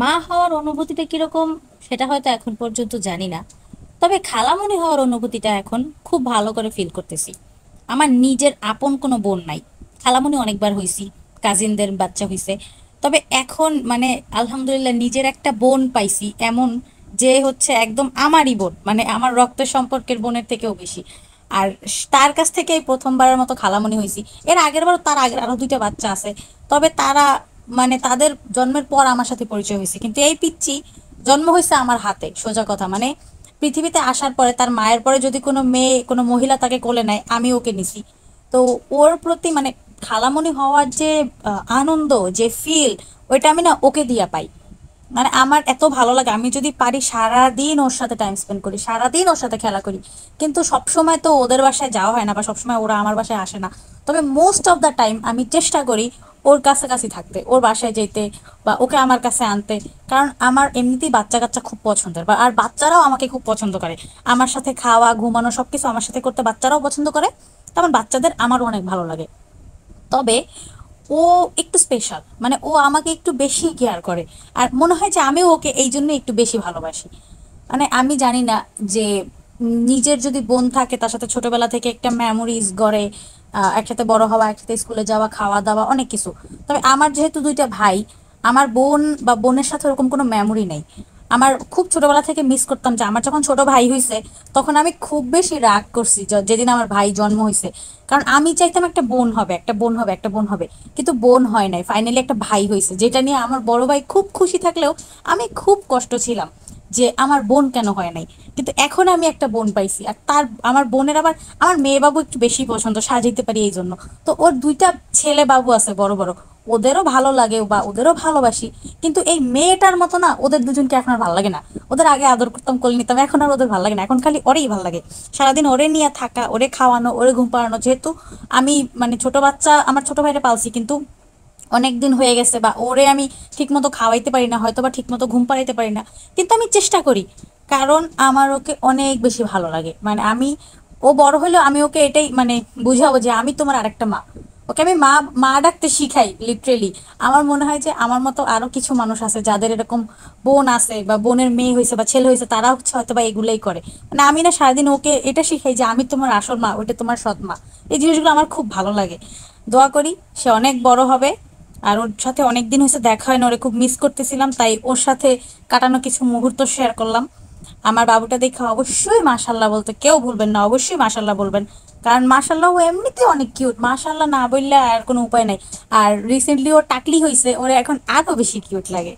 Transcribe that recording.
মা হওয়ার অনুভূতিটা কিরকম সেটা হয়তো এখন পর্যন্ত জানি না, তবে খালামণি হওয়ার অনুভূতিটা এখন খুব ভালো করে ফিল করতেছি। আমার নিজের আপন কোনো বোন নাই। খালামণি অনেকবার হইছি, কাজিনদের বাচ্চা হইছে, তবে এখন মানে আলহামদুলিল্লাহ নিজের একটা বোন পাইছি এমন, যে হচ্ছে একদম আমারই বোন, মানে আমার রক্তের সম্পর্কের বোনের থেকেও বেশি। আর তার কাছ থেকেই প্রথমবারের মতো খালামণি হয়েছি। এর আগের বার, তার আগের আরো দুইটা বাচ্চা আছে, তবে তারা মানে তাদের জন্মের পর আমার সাথে পরিচয় হয়েছে, কিন্তু এই পিচ্চি জন্ম হয়েছে আমার হাতে, সোজা কথা। মানে পৃথিবীতে আসার পরে তার মায়ের পরে যদি কোনো মেয়ে কোনো মহিলা তাকে কোলে নেয়, আমি ওকে নিছি। তো ওর প্রতি মানে খালামণি হওয়ার যে আনন্দ, যে ফিল, ওইটা আমি না ওকে দিয়া পাই। মানে আমার এত ভালো লাগে, আমি যদি পারি সারাদিন ওর সাথে টাইম স্পেন্ড করি, সারাদিন ওর সাথে খেলা করি। কিন্তু সবসময় তো ওদের বাসায় যাওয়া হয় না, বা সবসময় ওরা আমার বাসায় আসে না। তবে মোস্ট অফ দ্য টাইম আমি চেষ্টা করি ওর কাছাকাছি থাকতে, ওর বাসায় যেতে, বা ওকে আমার কাছে আনতে। কারণ আমার এমনিতেই বাচ্চা কাচ্চা খুব পছন্দের, বা আর বাচ্চারাও আমাকে খুব পছন্দ করে। আমার সাথে খাওয়া ঘুমানো সবকিছু আমার সাথে করতে বাচ্চারাও পছন্দ করে, তেমন বাচ্চাদের আমারও অনেক ভালো লাগে। তবে ও একটু স্পেশাল, মানে ও আমাকে একটু বেশি কেয়ার করে। আর মনে হয় যে আমিও ওকে এই জন্য একটু বেশি ভালোবাসি। মানে আমি জানি না যে নিজের যদি বোন থাকে, তার সাথে ছোটবেলা থেকে একটা মেমোরিজ গড়ে, একসাথে বড় হওয়া, একসাথে স্কুলে যাওয়া, খাওয়া দাওয়া, অনেক কিছু। তবে আমার যেহেতু দুইটা ভাই, আমার বোন বা বোনের সাথে ওরকম কোনো মেমোরি নেই। আমার খুব ছোটবেলা থেকে মিস করতাম যে আমার যখন ছোট ভাই হয়েছে, তখন আমি খুব বেশি রাগ করছি যেদিন আমার ভাই জন্ম হয়েছে। কারণ আমি চাইতাম একটা বোন হবে, একটা বোন হবে, একটা বোন হবে, কিন্তু বোন হয় নাই, ফাইনালি একটা ভাই হয়েছে, যেটা নিয়ে আমার বড় ভাই খুব খুশি থাকলেও আমি খুব কষ্ট ছিলাম যে আমার বোন কেন হয় নাই। কিন্তু এখন আমি একটা বোন পাইছি, আর তার আমার বোনের আবার আমার মেয়ে বাবু একটু বেশি পছন্দ, সাজাইতে পারি এই জন্য। তো ওর দুইটা ছেলে বাবু আছে বড় বড়, ওদেরও ভালো লাগে বা ওদেরও ভালোবাসি। কিন্তু এই মেয়েটার মতো না, ওদের দুজনকে এখন আর ভালো লাগে না। ওদের আগে আদর করতাম, কোলে নিতাম, এখন আর ওদের ভালো লাগে না, এখন খালি ওরেই ভালো লাগে। সারাদিন ওরে নিয়ে থাকা, ওরে খাওয়ানো, ওরে ঘুম পাড়ানো। যেহেতু আমি মানে ছোট বাচ্চা, আমার ছোট ভাইটা পালছি, কিন্তু অনেক দিন হয়ে গেছে, বা ওরে আমি ঠিক মতো খাওয়াইতে পারি না, হয়তো বা ঠিক মতো ঘুম পাড়াইতে পারি না। কিন্তু আমি চেষ্টা করি, কারণ আমার ওকে অনেক বেশি ভালো লাগে। মানে আমি, ও বড় হলেও আমি ওকে এটাই মানে বুঝাবো যে আমি তোমার আরেকটা মা। ওকে আমি মা, মা ডাকতে শিখাই লিটারেলি। আমার মনে হয় যে আমার মতো আরো কিছু মানুষ আছে যাদের এরকম বোন আছে, বা বোনের মেয়ে হয়েছে বা ছেলে হয়েছে, তারা হচ্ছে হয়তো বা এগুলোই করে। মানে আমি না সারাদিন ওকে এটা শিখাই যে আমি তোমার আসল মা, ওইটা তোমার সৎ মা। এই জিনিসগুলো আমার খুব ভালো লাগে। দোয়া করি সে অনেক বড় হবে। আর ওর সাথে অনেক দিন হয়েছে দেখা হয় না, ওরে খুব মিস করতেছিলাম, তাই ওর সাথে কাটানো কিছু মুহূর্ত শেয়ার করলাম। আমার বাবুটা দেখে অবশ্যই মাশাল্লাহ বলতে কেউ ভুলবেন না, অবশ্যই মাশাল্লাহ বলবেন। কারণ মাশাল্লাহ ও এমনিতে অনেক কিউট, মাশাল্লাহ না বললে আর কোনো উপায় নাই। আর রিসেন্টলি ও টাকলি হয়েছে, ওরে এখন আরো বেশি কিউট লাগে।